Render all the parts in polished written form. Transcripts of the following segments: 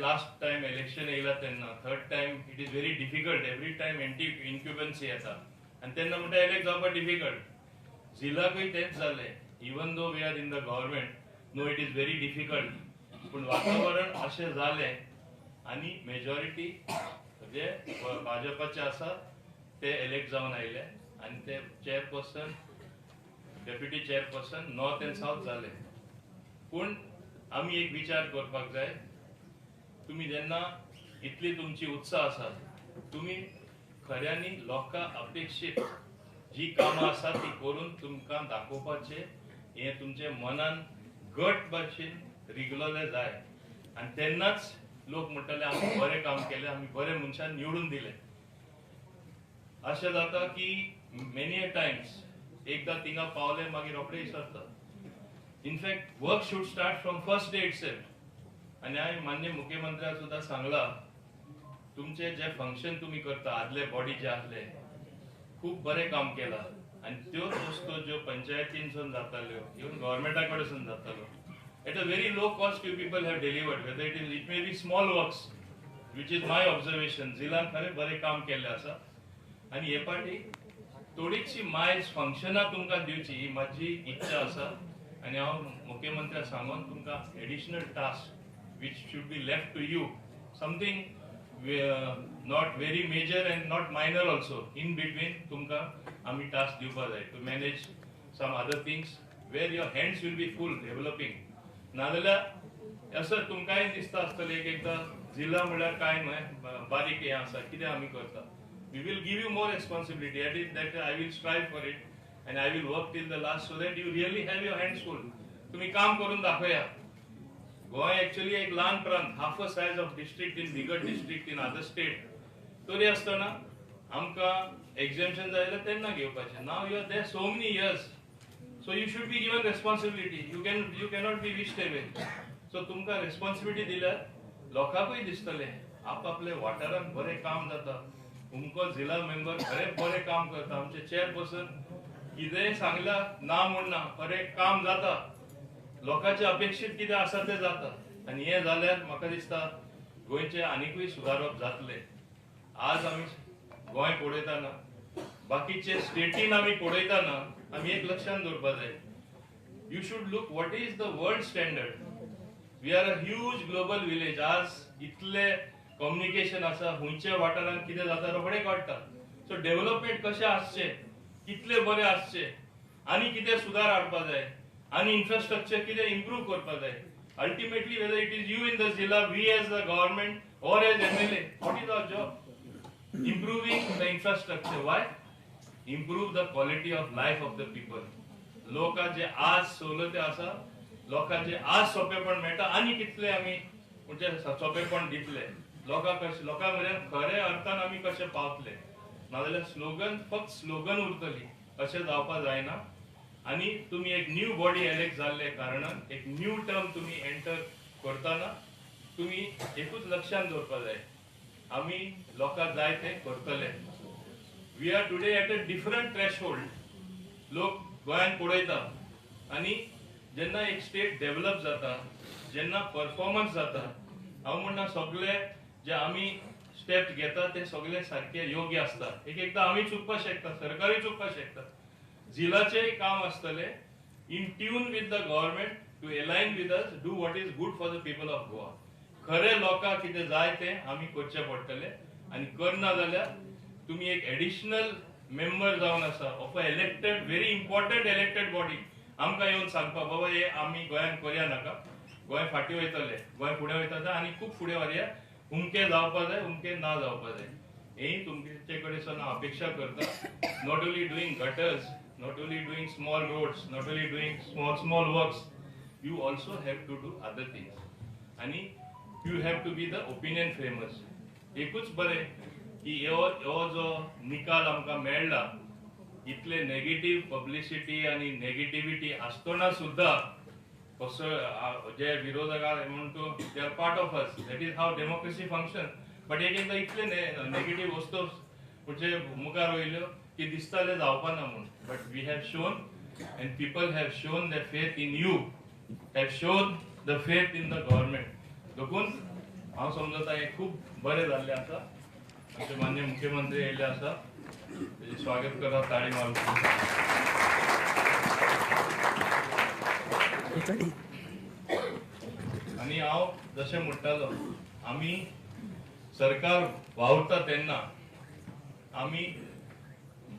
Last time election येयला तेन्ना third time it is very difficult every time anti incumbency येता आनी तेन्ना म्हणटा इलेक्ट जावपाक डिफिकल्ट झिलाकूय तेच जालें even though we are in the government no it is very difficult पूण वातावरण अशें जालें आनी मेजॉरिटी जे भाजपाचे आसा ते इलेक्ट जावन आयले आनी ते chairperson deputy chairperson north end south जाले पूण आमी एक विचार करपाक जाय तुम्ही जेन्ना इतली तुमची उत्साह आसा तुम्ही खऱ्यांनी लोकां अपेक्षित जी कामां आसा ती करून तुमकां दाखोवपाचे हे तुमचे मनान गट भाशेन रिगलोले जाय आनी तेन्नाच लोक म्हणटले आमी बरें काम केलें आमी बरे मनशान निवडून दिले अशें जाता की मेनी अ टाइम्स एकदा थिंगा पावले मागीर रोखडे विसरता in fact work should start from first day itself आणि हांवें मान्य मुख्यमंत्र्याक सुद्दां सांगला तुमचे जे फंक्शन तुम्ही करता आदले बॉडी जे आसले खूप बरें काम केला आणि त्यो वस्तू ज्यो पंचायतींसून जाताल्यो इवन गव्हर्मेंटा कडसून जातालो at a very low cost you people have delivered whether it may be small works which is my observation जिल्हान खरें बरें काम केल्लें आसा आणि हे पाटी थोडीशी मायल्स फंक्शनां तुमकां दिवची ही माझी इच्छा आसा आणि हांव मुख्यमंत्र्याक सांगून तुमकां additional task which should be left to you something not very major and not minor also in between tumka ami task diwpa jay to manage some other things where your hands will be full developing नाजाल्यार असं तुमकांय दिसता आसतलें एक एकदा जिल्हा म्हणल्यार काय न्हय बारीक हे आसा कितें आमी करता we will give you more responsibility that I will strive for it and I will work till the last so that you really have your hands full तुम्ही काम करून दाखवया गोय एक्चुअली एक लहान प्रांत half a size of district in bigger district in other state तरी आसतना आमकां एक्झाम्शन जायला तेन्ना घेवपाचें नाव you are there so many years so you should be given responsibility you cannot be wished away सो तुमकां रेस्पॉन्सिबिलिटी दिल्यार लोकांकूय दिसतलें आपआपले वाठारांत बरें काम जाता उमको जिल्हा मेंबर खरें बरें काम करता आमचे चेअरपर्सन कितेंय सांगल्यार ना म्हणना खरें काम जाता लोकांचे अपेक्षित कितें आसा ते जाता आनी हे जाल्यार म्हाका दिसता गोंयचे आनीकूय सुदारप जातले आज आमी गोंय पळयतना बाकीचे स्टेटीन आमी पळयतना आमी एक लक्षांत दवरपा जाय you should look what is the world standard we are a huge global village आज इतले कम्युनिकेशन आसा हुंयच्या वाठारांत कितें जाता रोखडें कळटा सो डेव्हलपमेंट कशें आसचें कितले बरें आसचें आनी कितें सुदार हाडपा जाय आणि इन्फ्रास्ट्रक्चर कितें इम्प्रूव करपा जाय ultimately whether it is you in the जिल्हा we as the government or as MLA what is our job improving the infrastructure why improve the quality of life of the people लोकांचे आज सवलती आसा लोकांचे आज सोपेपण मेळटा आनी कितले आमी म्हणजे सोपेपण दितले लोकां मेरेन खरे अर्थान आमी कशे पावतले नाजाल्यार स्लोगन फक्त स्लोगन उरतली अशें जावपा जायना आणि तुम्ही एक न्यू बॉडी इलेक्ट जाल्ले कारणान एक न्यू टर्म तुम्ही एंटर करताना तुम्ही एकूच लक्षांत दवरपा जाय आमी लोकांक जाय ते करतले we are today at a different threshold लोक गोंयान पळयता आनी जेन्ना एक स्टेट डेव्हलप जाता जेन्ना परफॉर्मन्स जाता हांव म्हणना सगळे जे आमी स्टेप्स घेता ते सगळे सारखे योग्य आसता एक एकदा आमी चुकपाक शकता सरकारूय चुकपाक शकता जिल्हाचे काम आसतले in tune with the government to align with us do what is good for the people of Goa खरे लोकांक कितें जाय ते आमी करचे पडटले आनी करना जाल्यार तुम्ही एक एडिशनल मेंबर जावन आसा of a elected very important elected body आमकां येवन सांगपा बाबा हे आमी गोंयान करया नाका गोंय फाटीं वयतले गोंय फुडें वयता आनी खूब फुडें व्हरया उमके जावपा जाय उमके ना जावपा जाय हेय तुमचे कडेन हांव अपेक्षा करता not only doing gutters not only doing small roads not only doing small works you also have to do other things and you have to be the opinion framers एकूच बरे की ह्यो जो निकाल आमकां मेळ्ळा इतले नेगेटिव्ह पब्लिसिटी आणि नेगेटिविटी आसतना सुद्धा कसो जे विरोधक म्हणतो they are part of us that is how democracy function but एक एकदा इतले नेगेटिव्ह वस्तू म्हणजे मुखार वयल्यो की दिसताले जावपा ना म्हणून but we have shown and people have shown the faith in you have shown the faith in the government देखून हांव समजता हें खूब बरें जाल्लें आसा. आमचे माननीय मुख्यमंत्री येयल्ले आसा, तेजें स्वागत करा ताळी मारून. आनी हांव जशें म्हणटालो, आमी सरकार वावुरता तेन्ना आमी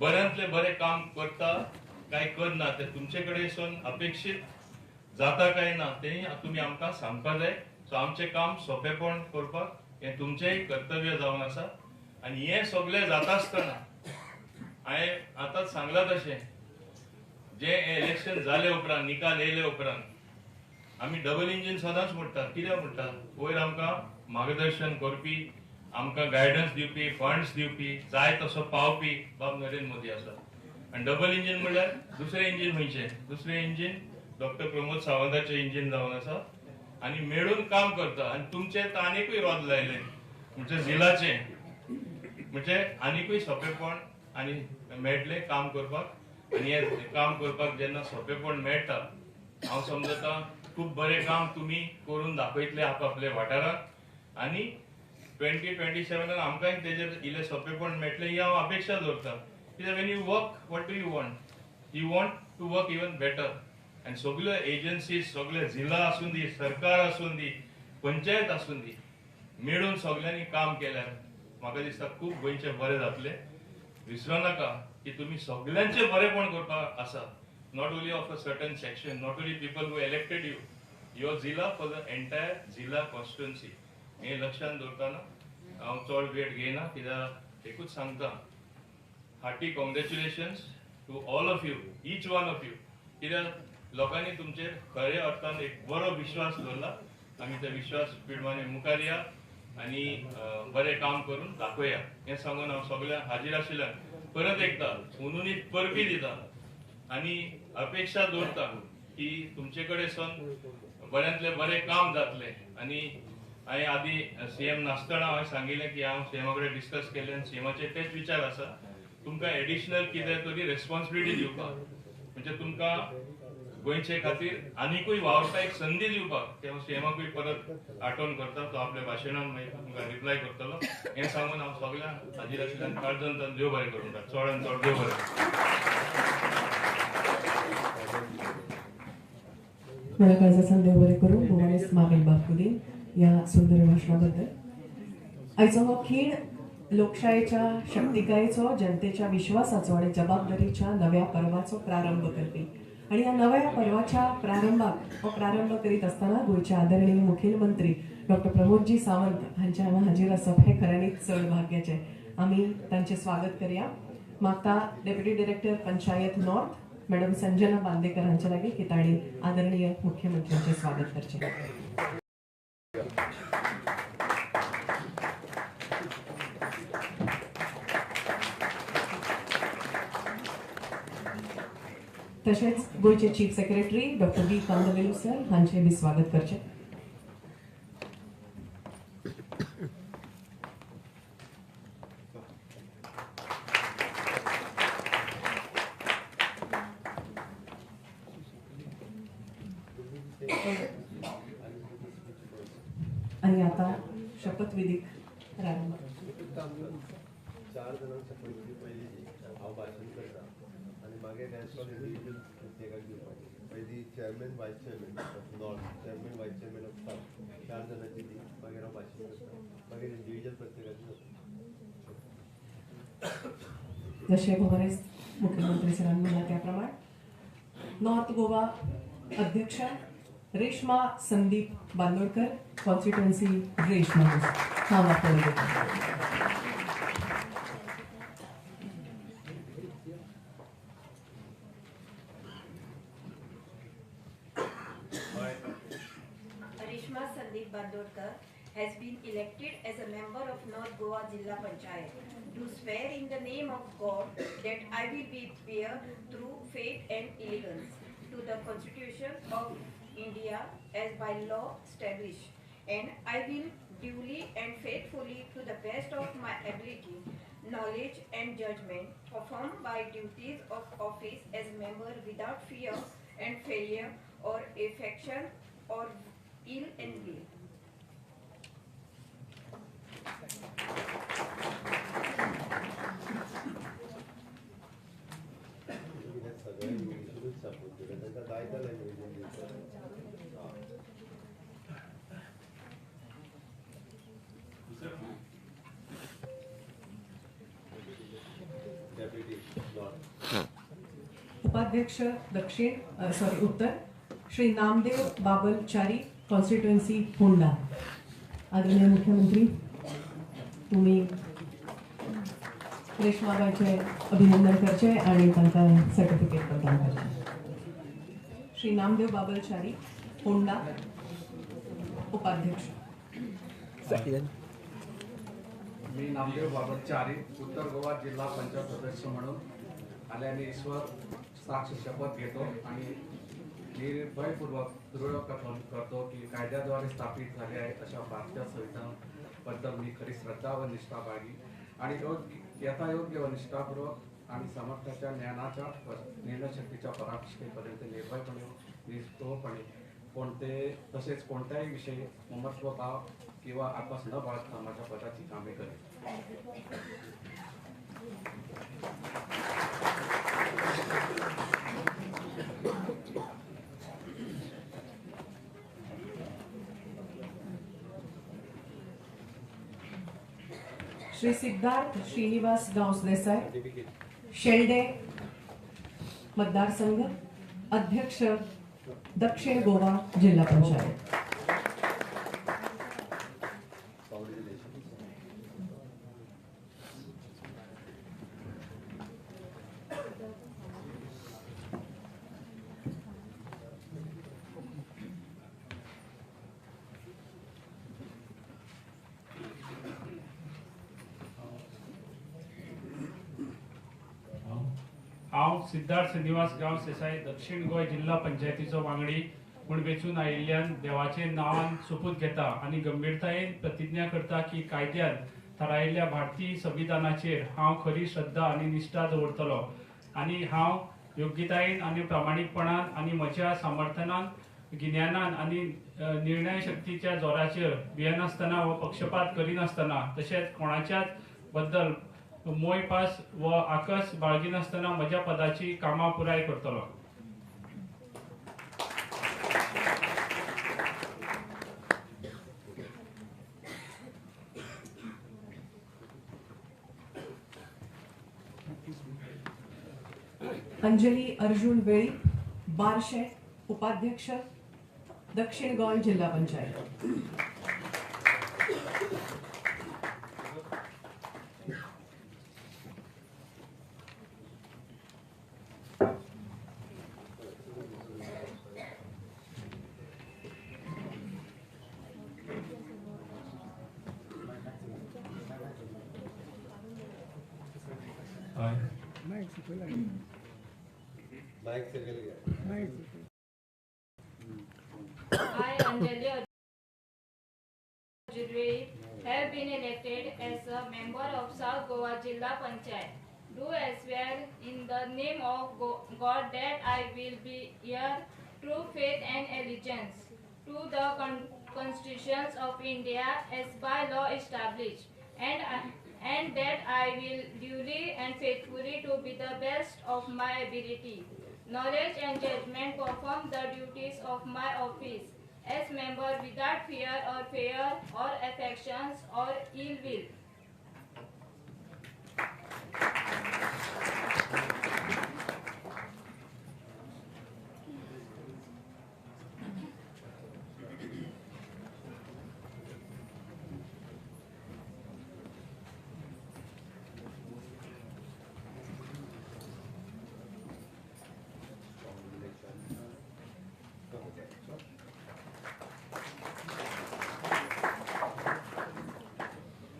बऱ्यांतले बरें काम करता काय करना ते तुमचे कडेन अपेक्षीत जाता काय ना तें तुमी आमकां सांगपाक जाय. सो आमचें काम सोंपेपण करपाक हें तुमचेंय कर्तव्य जावन आसा. आनी हें सगळें जाता आसतना हांवें आतांच सांगलां तशें जे इलेक्शन जाले उपरांत, निकाल येयले उपरांत आमी डबल इंजीन सदांच म्हणटात. कित्याक म्हणटात? वयर आमकां मार्गदर्शन करपी, आमकां गायडन्स दिवपी, फंड्स दिवपी, जाय तसो पावपी बाब नरेंद्र मोदी आसा. आनी डबल इंजीन म्हणल्यार दुसरें इंजीन खंयचें? दुसरें इंजीन डॉक्टर प्रमोद सावंताचें इंजीन जावन आसा आनी मेळून काम करता. आनी तुमचें आनीकूय रोद लायलें म्हणजे झिलाचें, म्हणजे आनीकूय सोंपेपण आनी मेळटलें काम करपाक. आनी हें काम करपाक जेन्ना सोंपेपण मेळटा, हांव समजता खूब बरें काम तुमी करून दाखयतले आपआपल्या वाठारांत. आनी 2027 आमकांय तेजेर इल्लें सोंपेपण मेळटलें ही हांव अपेक्षा दवरतां. कित्याक when you work, what do you want? You want to work even better. आनी सगळ्यो एजन्सीज, सगळे जिल्हा आसूं दी, सरकार आसूं दी, पंचायत आसूं दी, मेळून सगळ्यांनी काम केल्यार म्हाका दिसता खूब गोंयचें बरें जातलें. विसरो नाका की तुमी सगळ्यांचें बरेंपण करपाक आसा. Not only of a certain section, not only people who elected you, your जिल्हा फॉर द एंटायर जिल्हा कॉन्स्टिट्युएन्सी. हें लक्षांत दवरतना हांव चड वेळ घेयना. कित्याक एकूच सांगता, hearty congratulations to all of you, each one of you. कित्याक लोकांनी तुमचेर खऱ्या अर्थान एक बरो विश्वास दवरला. आमी ते विश्वास पिळमाने मुखार या आनी बरें काम करून दाखोवया. हें सांगून हांव सगळ्यांक हाजीर आशिल्ल्यान परत एकदा उनुनीत परबी दिता आनी अपेक्षा दवरता की तुमचे कडेन सावन बऱ्यांतलें बरें काम जातलें. आनी हांवें आदीं सीएम नासतना हांवें सांगिल्लें की हांव सीएमा कडेन डिस्कस केलें आनी सीएमाचे तेच विचार आसा तुमकां एडिशनल कितें तरी रेस्पॉन्सिबिलिटी दिवपाक, म्हणजे तुमकां गोंयचे खातीर आनीकूय वावरता एक संदी दिवपाक. ते हांव सीएमाकूय परत आठवण करता. तो आपल्या भाशणान मागीर तुमकां रिप्लाय करतलो. हें सांगून हांव सगळ्यांक हाजीर आशिल्ल्यान काळजांतल्यान देव बरें करूं. चडांत चड देव बरें. मला काळजासान देव बरें करूं. भुवनेश मागील बापकुदी या सुंदर भाशणाबद्दल. आयचो हो खीण लोकशायेच्या शक्तिकायेचो, जनतेच्या विश्वासाचो आणि जबाबदारीच्या नव्या पर्वाचो प्रारंभ करपी. आणि या नव्या पर्वाच्या प्रारंभ करीत असताना गोयचे आदरणीय मुखेलमंत्री डॉक्टर प्रमोदजी सावंत हांचे हांगा हाजीर आसप हे खऱ्यांनीच चड भाग्याचे. आमी तांचे स्वागत करया. मागता deputy director panchayat north madam Sanjana Bandekar हांचे लागीं की तांणी आदरणीय मुख्यमंत्र्यांचे स्वागत करचें. तसेच गोयचे chief secretary doctor V Kandavelu sir हांचे बी स्वागत करचें. आणि आता शपथविधी प्रारंभ. 4 जणांची पहिली हांव भाशण करता आनी मागीर रेस्पॉन्सिबिलिटी प्रत्येकाक दिवपाची. पयली चेअरमॅन, वायस चेअरमॅन ऑफ नॉर्थ, चेअरमॅन, वायस चेअरमॅन ऑफ साउथ, 4 जणांची दी. मागीर हांव भाशण करता. मागीर इंडिविज्युअल प्रत्येकाची जसे भुवनेश मुख्यमंत्री सरांनी म्हणला त्याप्रमाणे नॉर्थ गोवा अध्यक्ष रेश्मा संदीप बांदोडकर, कॉन्स्टिट्युएन्सी रेश्मा हा वापर Reshma Sandeep Bandodkar has been elected as a member of North Goa Jilla Panchayat. Do swear in the name of God that I will be fair, true, faith and allegiance to the Constitution of India as by law established, and I will duly and faithfully, to the best of my ability, knowledge and judgment, perform my duties of office as member without fear and failure or affection or ill and will. आयतार deputy north उपाध्यक्ष उत्तर Shri Namdev बाबलचारी constituency Honda. आदरणीय मुख्यमंत्री, तुम्ही रेश्माबाईचे अभिनंदन करचे आणि तांकां सर्टिफिकेट प्रदान करचे. श्री नामदेव बाबलचारी होंडा उपाध्यक्ष. मी नामदेव बाबलचारी उत्तर गोवा जिल्हा पंचायत सदस्य म्हणून आल्याने ईश्वर साक्ष शपथ घेतो आणि निर्भयपूर्वक दृढ कथन करतो की कायद्याद्वारे स्थापित झाले आहे अशा भारतीय संविधानाबद्दल मी खरी श्रद्धा व निष्ठा बाळगी आणि यथायोग्य व निष्ठापूर्वक आणि सामर्थ्याच्या ज्ञानाच्या व निर्णयशक्तीच्या पराकाष्ठेपर्यंत निर्भयपणे निष्ठोपणे तसेच कोणत्याही विषयी ममत्वभाव किंवा आत्मस न बाळगता माझ्या पदाची कामे करेल. श्री सिद्धार्थ श्रीनिवास गांवस देसाई शेल्डे मतदारसंघ अध्यक्ष दक्षिण गोवा जिल्हा पंचायत. हांव सिद्धार्थ श्रीनिवास गांव देसाई दक्षिण गोंय जिल्हा पंचायतीचो वांगडी म्हूण वेचून आयिल्ल्यान देवाचे नांवान सोपूत घेता आनी गंभीरतायेन प्रतिज्ञा करता की कायद्यान थारायिल्ल्या भारतीय संविधानाचेर हांव खरी श्रद्धा आनी निश्ठा दवरतलो आनी हांव योग्यतायेन आनी प्रामाणीकपणान आनी म्हज्या सामर्थ्यान गिन्यानान आनी निर्णय शक्तीच्या जोराचेर भियेनासतना व पक्षपात करिनासतना तशेंच कोणाच्याच बद्दल मोय पास व आकस बाळगिनासतना म्हज्या पदाची कामां पुराय करतलो. अंजली अर्जुन वेळी बारशे उपाध्यक्ष दक्षिण गोंय जिल्हा पंचायत. माइक से गया I, Anjali Arjunvedi, have been elected as a member of South Goa Jilla Panchayat. Do swear in the name of God that I will be bear true faith and allegiance to the constitutions of India as by law established, and that I will duly and faithfully to be the best of my ability, knowledge and judgment perform the duties of my office as member without fear or affections or ill will.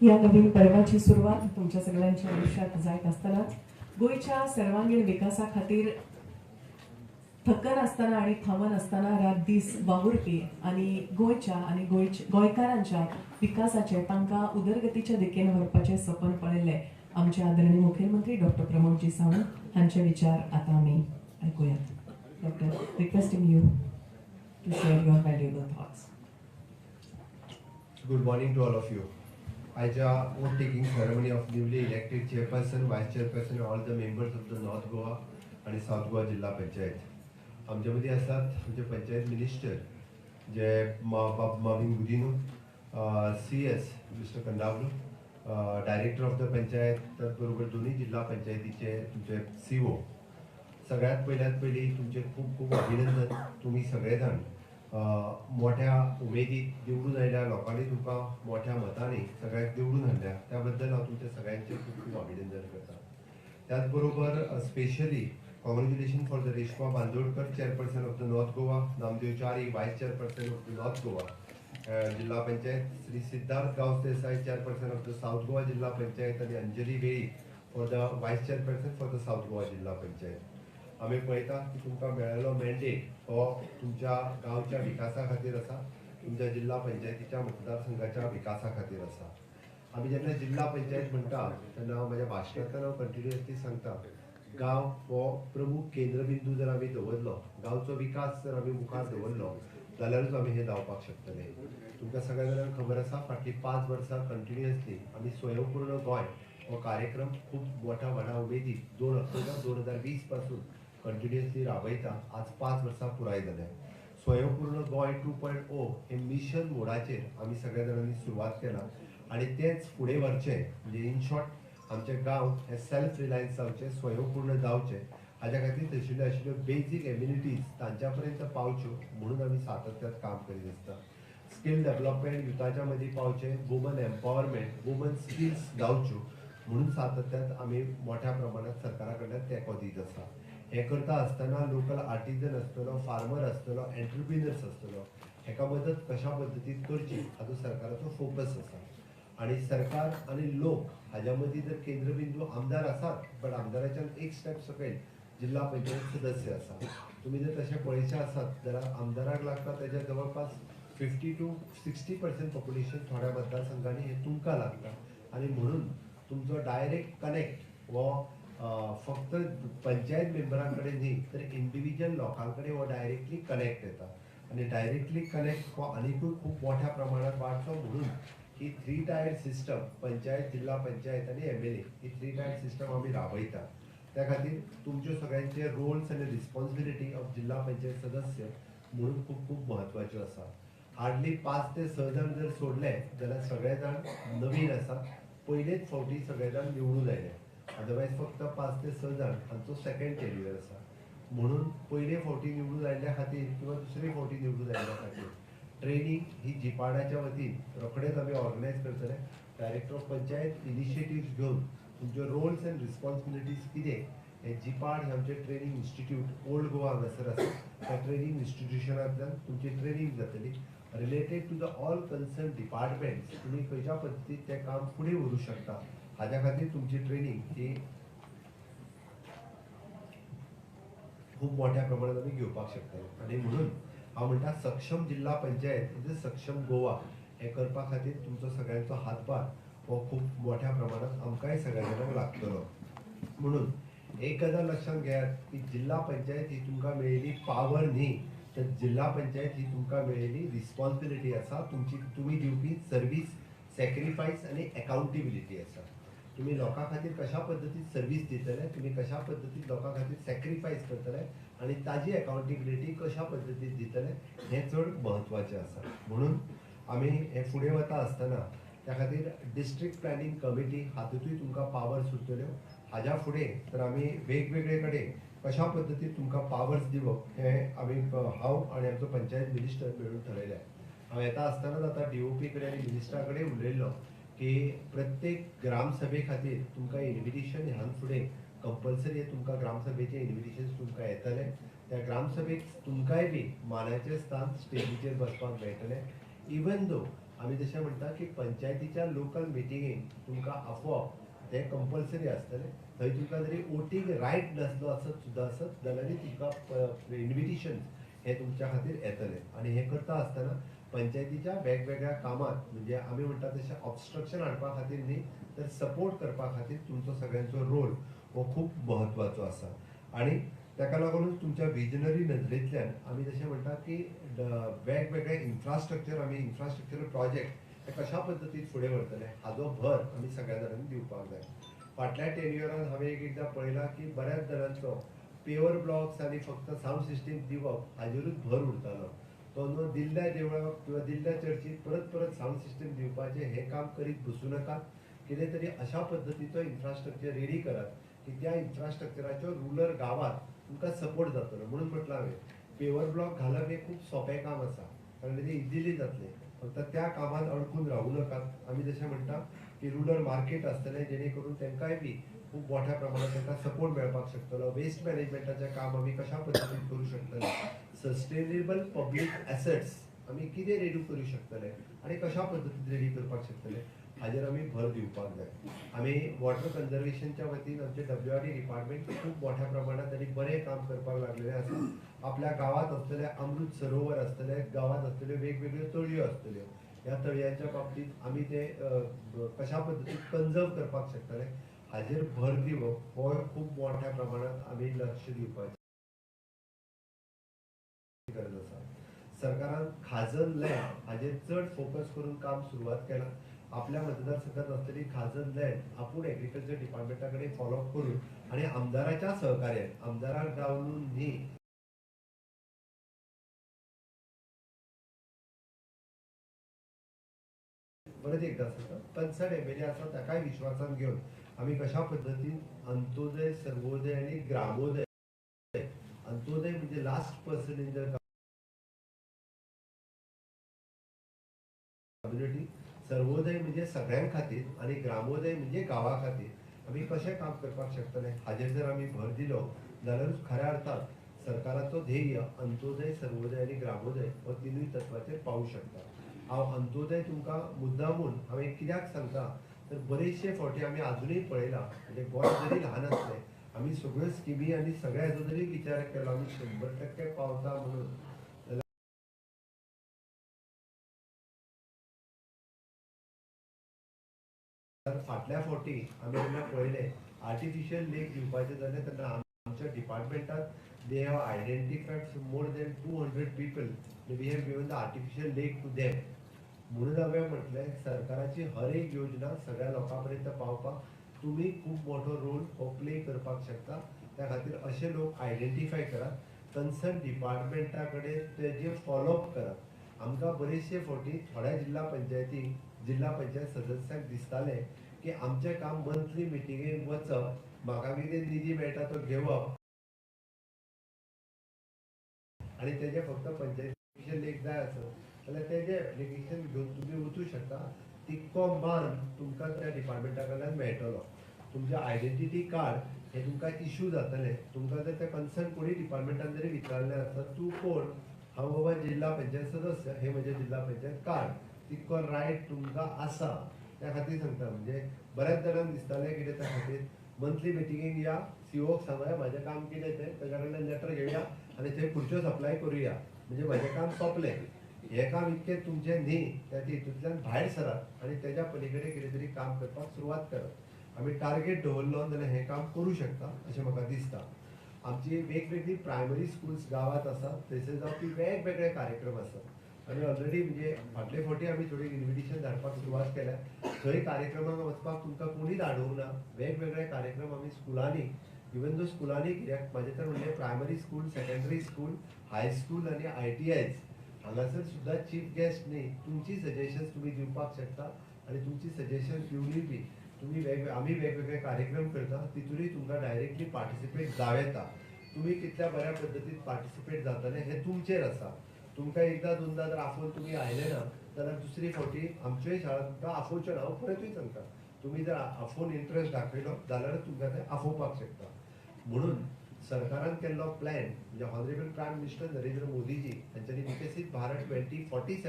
या नवीन पर्वाची सुरुवात तुमच्या सगळ्यांच्या आयुष्यात जायत असतानाच गोयच्या सर्वांगीण विकासा खातीर थकन असताना आणि थांबन असताना रात दीस वावुरपी आणि गोयच्या आणि गोंयकारांच्या विकासाचे तांकां उदरगतीच्या दिकेन व्हरपाचे सपन पळयल्ले आमचे आदरणीय मुखेलमंत्री डॉक्टर प्रमोदजी सावंत हांचे विचार आता आमी ऐकूयात. Doctor, requesting you to share your valuable thoughts. Good morning to all of you. आजच्या vote taking ceremony of newly elected chairperson, vice chairperson, all the members of the North Goa and South Goa Jilla Panchayat. आमचे मदीं आसात आमचे panchayat minister जे Mauvin Godinho, CS mister Kandavelu, director of the panchayat, त्याच बरोबर दोन्ही जिल्हा पंचायतीचे तुमचे CO. सगळ्यात पयली तुमचे खूप खूप अभिनंदन. तुम्ही सगळे जाण मोठ्या उमेदीत निवडून आयल्या, लोकांनी तुमकां मोठ्या मतांनी सगळ्याक निवडून हाडल्या, त्या बद्दल हांव तुमच्या सगळ्यांचे खूप खूप अभिनंदन करता. त्याच बरोबर specially congratulation for the Reshma Bandodkar, chairperson of the north Goa, Namdev Chari, vice chairperson of the north Goa जिल्हा panchayat, Shri Siddharth Gawas Desai, chairperson of the south Goa जिल्हा पंचायत, आणि Anjali Velip for the vice chairperson for the south Goa जिल्हा पंचायत. आम्ही पळयता की तुमकां मेळिल्लो मॅन्डेट हो तुमच्या गांवच्या विकासा खातीर आसा, तुमच्या जिल्हा पंचायतीच्या मतदारसंघाच्या विकासा खातीर आसा. आमी जेन्ना जिल्हा पंचायत म्हणटा तेन्ना हांव म्हाज्या भाशणांतल्यान हांव कंटिन्युअसली सांगता, गांव हो प्रमुख केंद्रबिंदू जर आमी दवरलो, गांवचो विकास जर आमी मुखार दवरलो जाल्यारूच आमी हे जावपाक शकतले. तुमकां सगळ्या जाणांक खबर आसा, फाटलीं 5 वर्सां कंटिन्युअसली आमी स्वयंपूर्ण गोंय हो कार्यक्रम खूप मोठ्या व्हडा उमेदीत 2 ऑक्टोबर 2020 पासून कंटिन्युअसली राबयता. आज 5 वर्सां पुराय जाल्या. स्वयंपूर्ण गोंय 2.0 हे मिशन मोडाचेर आमी सगळ्या जाणांनी सुरवात केला, आणि तेच फुडें व्हरचें, म्हणजे इन शॉर्ट आमचे गांव हे सेल्फ रिलायन्स जावचे, स्वयंपूर्ण जावचे, हाज्या खातीर तशिल्ल्यो आशिल्ल्यो बेजीक एम्युनिटीज तांच्या पर्यंत पावच्यो म्हणून आमी सातत्यान काम करीत आसता. स्कील डेव्हलपमेंट युथाच्या मदीं पावचे, वुमन एम्पावरमेंट, वुमन स्किल्स जावच्यो म्हणून सातत्यान आमी मोठ्या प्रमाणात सरकारा कडल्यान तेंको दीत आसा. हे करता आसतना लोकल आर्टिजन आसतलो, फार्मर आसतलो, एंटरप्रिनर्स आसतलो, हेका मदत कशा पद्दतीन करची हाचो सरकाराचो फोकस आसा. आणि सरकार आणि लोक हाज्या मदीं जर केंद्रबिंदू आमदार आसात, पण आमदाराच्यान एक स्टेप सकयल जिल्हा पंचायत सदस्य आसा. तुम्ही जर तशें पळयचे आसात जाल्यार आमदाराक लागता तेच्या जवळपास 50 to 60% पॉप्युलेशन थोड्या मतदारसंघांनी हे तुमकां लागता, आणि म्हणून तुमचो डायरेक्ट कनेक्ट हो फक्त पंचायत मेंबरां कडेन न्ही तर इंडिव्हिज्युअल लोकां कडेन हो डायरेक्टली कनेक्ट येता. आणि डायरेक्टली कनेक्ट हो आनीकूय खूप मोठ्या प्रमाणात वाडचो म्हणून ही 3 टायर सिस्टम, पंचायत, जिल्हा पंचायत आणि MLA, ही 3 टायर सिस्टम आमी राबयता. त्या खातीर तुमच्यो सगळ्यांचे रोल्स आनी रिस्पॉन्सिबिलिटी ऑफ जिल्हा पंचायत सदस्य म्हणून खूप खूप म्हत्वाच्यो आसा. हार्डली 5 ते 6 जाण जर सोडले जाल्यार सगळे जाण नवीन आसात, पयलेच फावटी सगळे जाण निवडून आयले. अदरवायज फक्त 5 ते 6 जाण हांचो सेकंड टेन्युअर आसा. म्हणून पयले फावटी निवडून आयिल्ल्या खातीर किंवा दुसरे फावटी निवडून आयिल्ल्या खातीर ट्रेनिंग ही जिपाडाच्या वतीन रोखडेच आमी ऑर्गनायज करतले. डायरेक्टर ऑफ पंचायत इनिशिएटिव्स घेवन तुमचे रोल्स एंड रिस्पॉन्सिबिलिटीज कितें हे जिपाड हे आमचे ट्रेनिंग इन्स्टिट्यूट ओल्ड गोवा हांगासर आसा. त्या ट्रेनिंग इन्स्टिट्यूशनांतल्यान तुमची ट्रेनिंग जातली related to the all concern departments. तुमी खंयच्या पद्दतीन तें काम फुडें व्हरू शकता हाज्या खातीर तुमची ट्रेनिंग ही खूप मोठ्या प्रमाणात आमी घेवपाक शकतले. आणि म्हणून हांव म्हणटा सक्षम जिल्हा पंचायत इज सक्षम गोवा हे करपा खातीर तुमचो सगळ्यांचो हातभार हो खूप मोठ्या प्रमाणात आमकांय सगळ्या जाणांक लागतलो. म्हणून एक गजाल लक्षात घेयात की जिल्हा पंचायत ही तुमकां मेळिल्ली पावर न्ही, तर जिल्हा पंचायत ही तुमकां मेळिल्ली रिस्पॉन्सिबिलिटी आसा. तुमी दिवपी सर्वीस, सॅक्रिफायस आनी अकाउंटेबिलिटी आसा. तुम्ही लोकां खातीर कशा पद्दतीन सर्वीस दितले, तुम्ही कशा पद्दतीन लोकां खातीर सॅक्रिफायस करतले आणि ताजी अकाउंटेबिलिटी कशा पद्दतीन दितले हे चड म्हत्वाचें आसा. म्हणून आमी हे फुडें वता आसतना त्या खातीर डिस्ट्रिक्ट प्लॅनिंग कमिटी हातूंतूय तुमकां पावर्स उरतल्यो. हाज्या फुडें तर आमी वेगवेगळे कडेन कशा पद्दतीन तुमकां पावर्स दिवप हे आमी हांव आनी आमचो पंचायत मिनिस्टर मेळून ठरयल्या. हांव येता आसतनाच आतां DOP कडेन आनी मिनिस्टरा कडेन उलयल्लो की प्रत्येक ग्रामसभे खातीर तुमकां इन्विटेशन ह्यान फुडें कंपल्सरी तुमकां ग्रामसभेचे इन्विटेशन तुमकां येतले. त्या ग्रामसभेक तुमकांय बी मानाचें स्थान स्टेजीचेर बसपाक मेळटलें. इवन दो आमी जशें म्हणटा की पंचायतीच्या लोकल मिटिंगेक तुमकां आपोवप ते कंपल्सरी आसतलें. थंय तुमकां जरी वोटींग रायट नासलो आसत सुद्दां आसत जाल्यारूय तुमकां इन्विटेशन हे तुमच्या खातीर येतलें. आनी हें करता आसतना पंचायतीच्या वेगवेगळ्या कामात म्हणजे आमी म्हणटा तशें ऑब्स्ट्रक्शन हाडपा खातीर न्ही तर सपोर्ट करपा खातीर तुमचो सगळ्यांचो रोल हो खूब म्हत्वाचो आसा. आनी ताका लागूनच तुमच्या विजनरी नजरेंतल्यान आमी जशें म्हणटा की वेगवेगळे इन्फ्रास्ट्रक्चरल प्रोजेक्ट हे कशा पद्दतीन फुडें व्हरतले हाजो भर आमी सगळ्या जाणांनी दिवपाक जाय. फाटल्या टेन्युअरान हांवें एकदां पळयलां की बऱ्याच जाणांचो पेवर ब्लॉक्स आणि फक्त साऊंड सिस्टीम दिवप हाजेरूच भर उरतालो. तो न्हू दिल्ल्या देवळाक किंवा दिल्ल्या चर्चीत परत परत साऊंड सिस्टीम दिवपाचे हे काम करीत बसू नका. कितें तरी अशा पद्दतीचो इन्फ्रास्ट्रक्चर रेडी करात की त्या इन्फ्रास्ट्रक्चराच्यो रुरल गावात तुमकां सपोर्ट जातलो. म्हणून म्हटलं हांवें पेवर ब्लॉक घालप हे खूप सोपें काम आसा, कारण ते इजिली जातलें. फक्त त्या कामात अडकून रावू नकात. आमी जशें म्हणटा की रुरल मार्केट आसतलें, जेणे करून तांकांय बी खूप मोठ्या प्रमाणात तांकां सपोर्ट मेळपाक शकतलो. वेस्ट मॅनेजमेंटाचें काम आमी कशा पद्दतीन करूं शकतले, सस्टेनेबल पब्लीक एसेट्स आमी कितें रेडी करूं शकतले आनी कशा पद्दतीन रेडी करपाक शकतले हाजेर आमी भर दिवपाक जाय. आमी वॉटर कन्जर्वेशनच्या वतीन आमचे WRD डिपार्टमेंट खूप मोठ्या प्रमाणात आनी बरें काम करपाक लागलेलें आसा. आपल्या गावात असलेले अमृत सरोवर असतले, गावात असलेल्यो वेगवेगळ्यो तळयो असतल्यो, ह्या तळयांच्या बाबतीत आमी ते कशा पद्दतीन कन्जर्व करपाक शकतले हाजेर भर दिवप हो खूप मोठ्या प्रमाणात आमी लक्ष दिवपाची गरज आसा. सरकारान खाजन लँड हाजेर चड फोकस करून काम सुरवात केलां. आपल्या मतदारसंघात असलेली खाजन लँड आपूण एग्रीकल्चर डिपार्टमेंटा कडेन फॉलोअप करून आणि आमदाराच्या सहकार्यान, आमदाराक डावलून न्ही, परत एकदा सांगता, कन्सर्न MLA आसा ताकाय विश्वासान घेवन आमी कशा पद्दतीन अंत्योदय, सर्वोदय आणि ग्रामोदय, अंत्योदय म्हणजे last person in the community, Sarvodaya म्हणजे सगळ्यां खातीर आणि ग्रामोदय म्हणजे गावा खातीर आमी कशें काम करपाक शकतले हाजेर जर आमी भर दिलो जाल्यारूच खऱ्या अर्थान सरकाराचो ध्येय अंत्योदय, सर्वोदय आणि ग्रामोदय हो तिनूय तत्वाचेर पावूं शकता. हांव अंत्योदय तुमकां मुद्दामून हांवें कित्याक सांगता तर बरेचशे फावटी आमी आजुनूय पळयलां, म्हणजे गोंय जरी ल्हान आसलें आमी सगळ्यो स्किमी आनी सगळ्या हाजो जरी विचार केलो आमी 100% पावता म्हणून, फाटल्या फावटी आमी जेन्ना पळयलें आर्टिफिशियल लेक दिवपाचें जालें तेन्ना आमच्या डिपार्टमेंटात they have identified more than 200 people, we have given the artificial lake to them. म्हणून हांवें म्हटलें सरकाराची हर एक योजना सगळ्या लोकां पर्यंत पावपाक तुमी खूब मोठो रोल हो प्ले करपाक शकता. त्या खातीर अशे लोक आयडेंटिफाय करात, कन्सर्न डिपार्टमेंटा कडेन तेजेर फॉलोअप करात. आमकां बरेचशे फावटी थोड्या जिल्हा पंचायत सदस्यांक दिसतालें की आमचें काम मंथली मिटिंगेक वचप, म्हाका कितें निधी मेळटा तो घेवप आनी तेजे फक्त पंचायतीचे लेख जाय आसत जाल्यार तेजें एप्लिकेशन घेवन तुमी वचूं शकता. तितको मान तुमकां त्या डिपार्टमेंटा कडल्यान मेळटलो. तुमचें आयडेंटिटी कार्ड हें तुमकां इश्यू जातलें. तुमकां जर त्या कन्सर्न कोणी डिपार्टमेंटान जरी विचारलें आसत तूं कोण, हांव बाबा जिल्हा पंचायत सदस्य, हे म्हजें जिल्हा पंचायत कार्ड, तितको रायट तुमकां आसा. त्या खातीर सांगता, म्हणजे बऱ्याच जाणांक दिसतालें कितें त्या खातीर मंथली मिटिंगेक या, COक सांगया म्हाजें काम कितें तें, तेज्या कडल्यान लेटर घेवया आनी थंय खुर्च्यो सप्लाय करुया, म्हणजे म्हाजें काम सोंपलें. हें काम इतकें तुमचें न्ही. त्या हितूंतल्यान भायर सरात आनी तेज्या पलीकडे कितें तरी काम करपाक सुरवात करात. आमी टार्गेट दवरलो जाल्यार हें काम करूं शकता अशें म्हाका दिसता. आमची वेगवेगळी प्रायमरी स्कुल्स गावात आसात, थंयसर जावपी वेगवेगळे कार्यक्रम आसात. आमी ऑलरेडी म्हणजे फाटले फावटी आमी थोडी इन्विटेशन धाडपाक सुरवात केल्या. थंय कार्यक्रमाक वचपाक तुमकां कोणी धाडूंक ना. वेगवेगळे कार्यक्रम आमी स्कुलांनी, इवन दो स्कुलांनी कित्याक म्हाजे तर म्हणजे primary school, secondary school, high school आनी ITIs हांगासर सुद्दां चीफ गेस्ट न्ही, तुमची सजेशन्स तुमी दिवपाक शकता आनी तुमची सजेशन्स दिवनूय बी तुमी आमी वेगवेगळे कार्यक्रम करता, तितूनय तुमकां डायरेक्टली पार्टिसिपेट जावं येता. तुमी कितल्या बऱ्या पद्दतीन पार्टिसिपेट जातले हें तुमचेर आसा. तुमकां एकदा दोनदा जर आफोवन तुमी आयले ना जाल्यार दुसरी फावटी आमच्योय शाळा तुमकां आफोवच्यो ना. हांव परतूय सांगता, तुमी जर आफोवन इंट्रस्ट दाखयलो जाल्यारच तुमकां तें आफोवपाक शकता. म्हणून सरकारान केल्लो प्लॅन, म्हणजे हॉनरेबल प्रायम मिनिस्टर नरेंद्र मोदीजी हांच्यांनी विकसीत भारत 2047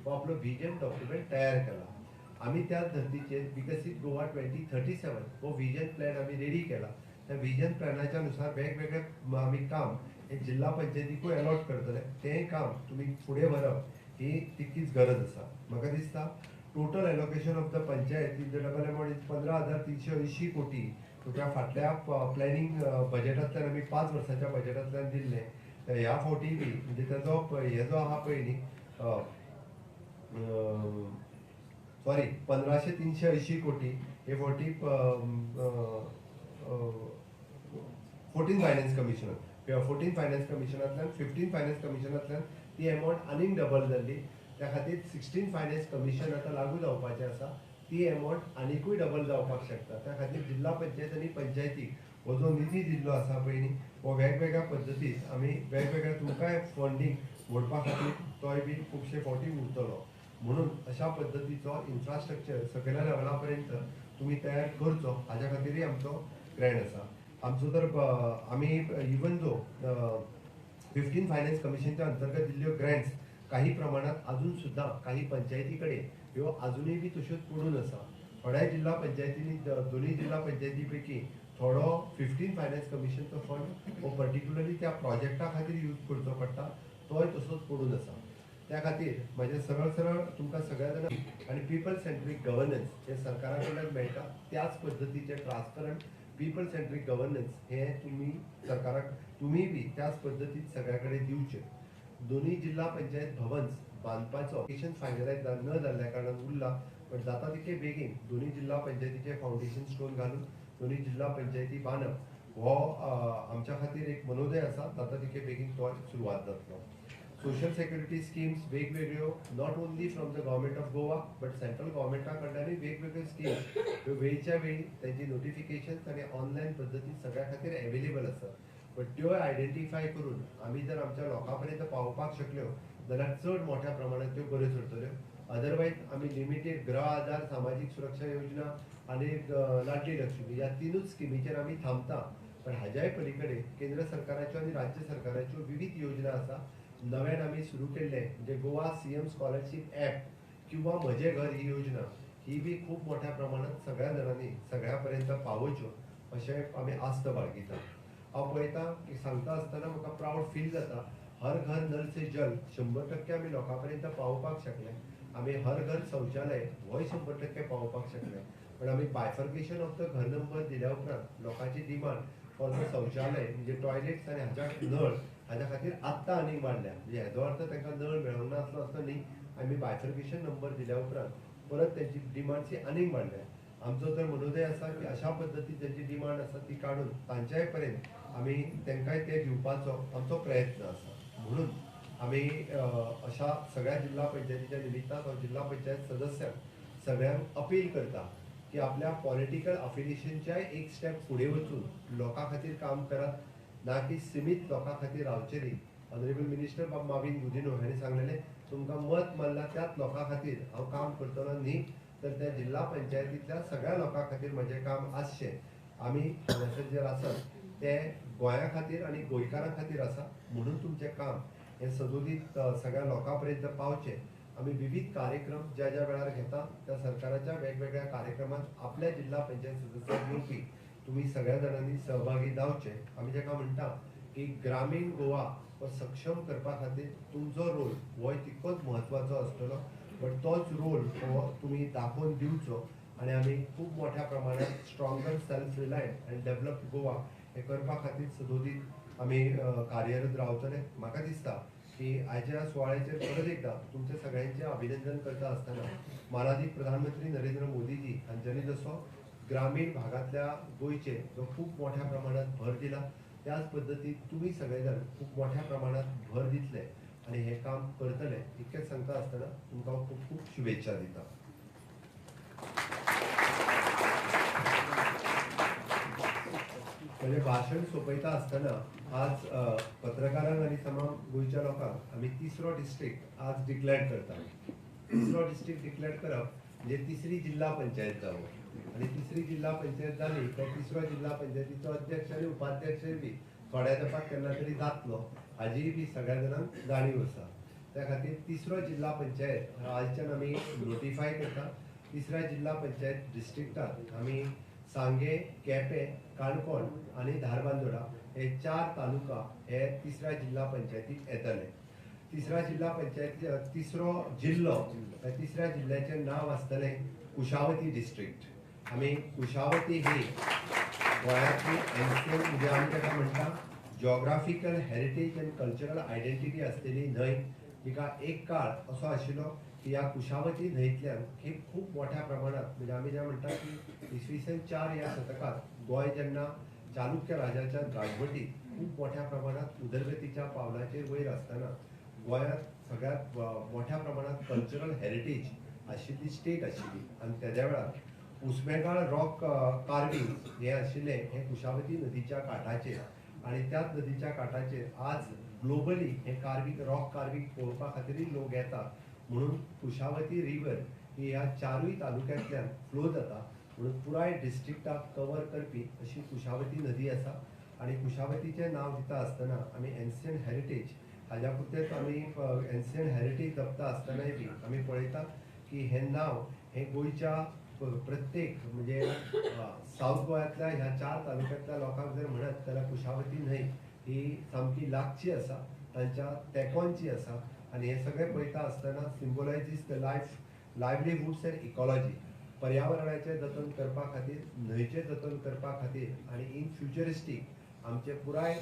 हो आपलो व्हिजन डॉक्युमेंट तयार केला. आमी त्या धर्तीचेर विकसीत गोवा 2037 हो व्हिजन प्लॅन आमी रेडी केला. त्या व्हिजन प्लॅनाच्या नुसार वेगवेगळे आमी काम हे जिल्हा पंचायतीकूय अलॉट करतले. तें काम तुमी फुडें व्हरप ही तितकीच गरज आसा. म्हाका दिसता total allocation of the panchayat in the double amount is 15,380 कोटी तुका फाटल्या प्लॅनिंग बजेटांतल्यान आमी 5 वर्साच्या बजेटांतल्यान दिल्ले. ह्या फावटी बी म्हणजे तेजो हे जो आहा पळय न्ही, सॉरी 15,380 कोटी हे फावटी 14 फायनान्स कमिशन 14 फायनान्स कमिशनांतल्यान 15 फायनान्स कमिशनांतल्यान ती अमावंट आनीक डबल जाल्ली. त्या खातीर 16 फायनान्स कमिशन आतां लागू जावपाचें आसा. ती अमावंट आनीकूय डबल जावपाक शकता. त्या खातीर जिल्ला पंचायत आनी पंचायतीक हो जो निधी दिल्लो आसा पळय हो वेगवेगळ्या पद्दतीन आमी वेगवेगळ्या तुमकांय फंडींग मोडपा खातीर तोय बी खुबशे फावटी उरतलो. म्हणून अशा पद्दतीचो इन्फ्रास्ट्रक्चर सकयल्या लेवला पर्यंत तुमी तयार करचो हाच्या खातीरय आमचो ग्रँड आसा. आमचो तर आमी इवन जो 15 फायनान्स कमिशनच्या अंतर्गत दिल्ल्यो ग्रँट्स काही प्रमाणात अजून सुद्धा काही पंचायती कडेन ह्यो अजूनय बी तश्योच पडून आसा. थोड्या जिल्हा पंचायतींनी दोनूय जिल्हा पंचायती पैकी थोडो 15 फायनान्स कमिशनचो फंड हो पर्टिक्युलरली त्या प्रोजेक्टा खातीर यूज करचो पडटा तोय तसोच पडून आसा. त्या खातीर म्हाजें सरळ सरळ तुमकां सगळ्या जाणांक आनी पीपल सेंट्रीक गव्हर्नन्स हे सरकारा कडल्यान मेळटा त्याच पद्दतीचे ट्रान्सपरंट पीपल सेंट्रीक गव्हर्नन्स हे तुमी सरकाराक तुमी बी त्याच पद्दतीन सगळ्या कडेन दिवचे. दोनूय जिल्हा पंचायत भवन्स बांदपाचो एप्लिकेशन फायनलायज न जाल्ल्या कारणान उरला. पण जाता तितके बेगीन दोनूय जिल्हा पंचायतीचे फावंडेशन स्टोन घालून दोनूय जिल्हा पंचायती बांदप हो आमच्या खातीर एक मनोदय आसा. जाता तितके बेगीन तो सुरवात जातलो. सोशल सेक्युरिटी स्किम्स वेगवेगळ्यो not only from the government of Goa but central गव्हर्मेंटा कडल्यानूय वेगवेगळ्यो स्किम्स ह्यो वेळच्या वेळी तेंची नोटिफिकेशन आनी ऑनलायन पद्दतीन सगळ्या खातीर अवेलेबल आसा. बट त्यो आयडेंटिफाय करून आमी जर आमच्या लोकां पर्यंत पावोवपाक शकल्यो जाल्यार चड मोठ्या प्रमाणात त्यो बऱ्यो सरतल्यो. अदरवायज आमी लिमिटेड गृह आधार सामाजीक सुरक्षा योजना आनी लाडली लक्ष्मी ह्या तीनूच स्किमीचेर आमी थांबता. पण हाज्याय पलीकडे केंद्र सरकाराच्यो आनी राज्य सरकाराच्यो विविध योजना आसा. नव्यान आमी सुरू केल्ले म्हणजे गोवा सीएम स्कॉलरशीप ॲप किंवा म्हजे घर ही योजना ही बी खूब मोठ्या प्रमाणात सगळ्या जाणांनी सगळ्या पर्यंत पावोवच्यो अशें आमी आस्त बाळगिता. हांव पळयता की सांगता आसतना म्हाका प्रावड फील जाता. हर घर नल से जल 100% आमी लोकां पर्यंत पावोवपाक शकले. आमी हर घर शौचालय होय 100% पावोवपाक शकले. पण आमी बायफर्केशन ऑफ द घर नंबर दिल्या उपरांत लोकांची डिमांड फॉर द शौचालय म्हणजे टॉयलेट्स आनी हाच्या नळ हाच्या खातीर आत्तां आनीक वाडल्या. म्हणजे हेजो अर्थ तांकां नळ मेळोंक नासलो असो न्ही. आमी बायफर्केशन नंबर दिल्या उपरांत परत तेंची डिमांडची आनीक वाडल्या. आमचो तर मनोदय आसा की अशा पद्दतीन तेंची डिमांड आसा ती काडून तांच्याय पर्यंत आमी तेंकांय ते दिवपाचो आमचो प्रयत्न आसा. म्हणून आमी अशा सगळ्या जिल्हा पंचायतीच्या निमित्तान हांव जिल्हा पंचायत सदस्यांक सगळ्यांक अपील करता की आपल्या पॉलिटिकल अफिलिएशनच्याय एक स्टेप फुडें वचून लोकां खातीर काम करात. ना की सीमित लोकां खातीर रावचे न्ही. ऑनरेबल मिनिस्टर माविन गुदिन्हो हांणी सांगलेलें तुमकां मत मारला त्याच लोकां खातीर हांव काम करतलो न्ही तर त्या जिल्हा पंचायतींतल्या सगळ्या लोकां खातीर म्हजें काम आसचें. आमी हांगासर जे आसात ते गोंया खातीर आनी गोंयकारां खातीर आसा. म्हणून तुमचें काम हें सदोदीत सगळ्या लोकां पर्यंत पावचें. आमी विविध कार्यक्रम ज्या ज्या वेळार घेता त्या सरकाराच्या वेगवेगळ्या कार्यक्रमांत आपल्या जिल्हा पंचायत सदस्याक येवपी तुमी सगळ्या जाणांनी सहभागी जावचे. आमी जेका म्हणटा की ग्रामीण गोवा हो सक्षम करपा खातीर तुमचो रोल हो तितकोच म्हत्वाचो आसतलो. बट तोच रोल हो तुमी दाखोवन दिवचो आनी आमी खूब मोठ्या प्रमाणात स्ट्रॉंगर सेल्फ रिलायंट आनी डेव्हलप्ड गोवा हे करपा खातीर सदोदीत आमी कार्यरत रावतले. म्हाका दिसता की आयच्या सुवाळ्याचेर परत एकदा तुमच्या सगळ्यांचें अभिनंदन करता आसतना माननीय प्रधानमंत्री नरेंद्र मोदीजी हांच्यांनी जसो ग्रामीण भागातल्या गोंयचेर जो खूब मोठ्या प्रमाणात भर दिला त्याच पद्दतीन तुमी सगळे जाण खूब मोठ्या प्रमाणात भर दितले आनी हें काम करतले इतकेंच सांगता आसतना तुमकां खूब खूब शुभेच्छा दिता. म्हणजे भाशण सोंपयता आसतना आज पत्रकारांक आनी तमाम गोंयच्या लोकांक आमी तिसरो डिस्ट्रिक्ट आज डिक्लेअर करता. तिसरो डिस्ट्रिक्ट डिक्लेअर करप म्हणजे तिसरी जिल्हा पंचायत जावप. आणि तिसरी जिल्हा पंचायत जाली तर तिसऱ्या जिल्हा पंचायतीचो अध्यक्ष आणि उपाध्यक्षय बी थोड्या तेंपाक केन्ना तरी जातलो हाजीय बी सगळ्या जाणांक जाणीव आसा. त्या खातीर तिसरो जिल्हा पंचायत आयच्यान आमी नोटिफाय करता. तिसऱ्या जिल्हा पंचायत डिस्ट्रिक्टात आमी सांगे, केपें, काणकोण आनी धारबांदोडा हे 4 तालुका हे तिसऱ्या जिल्हा पंचायतीक येतले. तिसऱ्या जिल्हा पंचायती तिसरो जिल्लो तिसऱ्या जिल्ह्याचें नांव आसतलें कुशावती डिस्ट्रिक्ट. आमी कुशावती ही गोंयांतली एन्शियंट म्हणजे आमी ताका म्हणटा जिओग्राफिकल हेरिटेज आनी कल्चरल आयडेंटिटी आसलेली न्हंय. तिका एक काळ असो आशिल्लो की ह्या कुशावती न्हंयतल्यान ही खूब मोठ्या प्रमाणात म्हणजे आमी जें म्हणटा की इसवी सन 4 ह्या शतकात गोंय जेन्ना चालुक्य राजाच्या राजवटीत खूप मोठ्या प्रमाणात उदरगतीच्या पावलाचेर वयर असताना गोंयांत सगळ्यात मोठ्या प्रमाणात कल्चरल हेरिटेज आशिल्ली स्टेट आशिल्ली आणि त्याच्या वेळार उस्मेगाळ रॉक कार्विंग हे आशिल्ले हे कुशावती नदीच्या काठाचेर आणि त्याच नदीच्या काठाचेर आज ग्लोबली हे कार्विंग रॉक कार्विंग पळोवपा खातीरय लोक येतात म्हणून कुशावती रिवर ही ह्या चारूय तालुक्यांतल्यान फ्लो जाता म्हणून पुराय डिस्ट्रिक्टाक कवर करपी अशी कुशावती नदी आसा आणि कुशावतीचें नांव दिता आसतना आमी एन्शियंट हेरिटेज हाज्या पुरतेच आमी एन्शियंट हेरिटेज जपता आसतनाय बी आमी पळयता की हें नांव हें गोंयच्या प्रत्येक म्हणजे साऊथ गोंयांतल्या ह्या 4 तालुक्यांतल्या लोकांक जर म्हणत जाल्यार कुशावती न्हंय ही सामकी लागची आसा तांच्या तेंकोनची आसा आणि हे सगळें पळयता आसतना सिम्बलायजीस द लायव्हलीहुड्स एंड इकॉलॉजी पर्यावरणाचें जतन करपा खातीर न्हंयचें जतन करपा खातीर आनी इन फ्युचरिस्टीक आमचे पुराय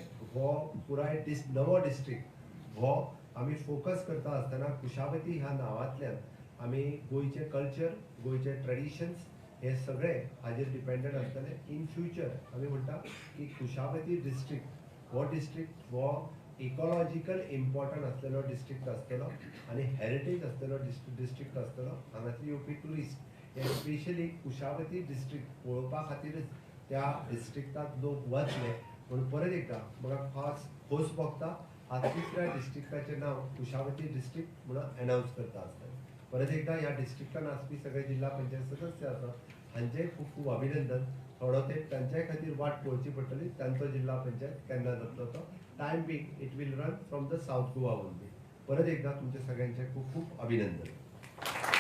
नवो डिस्ट्रिक्ट हो आमी फोकस करता आसतना कुशावती ह्या नांवांतल्यान आमी गोंयचें कल्चर गोंयचे ट्रेडिशन्स हे सगळे हाजेर डिपेंडंट आसतले इन फ्युचर आमी म्हणटा की कुशावती डिस्ट्रिक्ट हो इकॉलॉजिकल इम्पॉर्टंट आसलेलो डिस्ट्रिक्ट आसतलो आणि हेरिटेज आसलेलो डिस्ट्रिक्ट आसतलो हांगासर येवपी ट्युरिस्ट हे स्पेशली कुशावती डिस्ट्रिक्ट पळोवपा खातीरच त्या डिस्ट्रिक्टात लोक वचले म्हणून परत एकदा म्हाका खास खोस भोगता आज 3ऱ्या डिस्ट्रिक्टाचें नांव कुशावती डिस्ट्रिक्ट म्हणून अनाउन्स करता आसतलें परत एकदा ह्या डिस्ट्रिक्टान आसपी सगळे जिल्हा पंचायत सदस्य आसात हांचें खूब खूब अभिनंदन थोडो ते तांचे खातीर वाट पळोवची पडटली तांचो जिल्हा पंचायत केन्ना जातलो तो time being it will run from the south Goa only परत एकदा तुमचे सगळ्यांचे खूब खूब अभिनंदन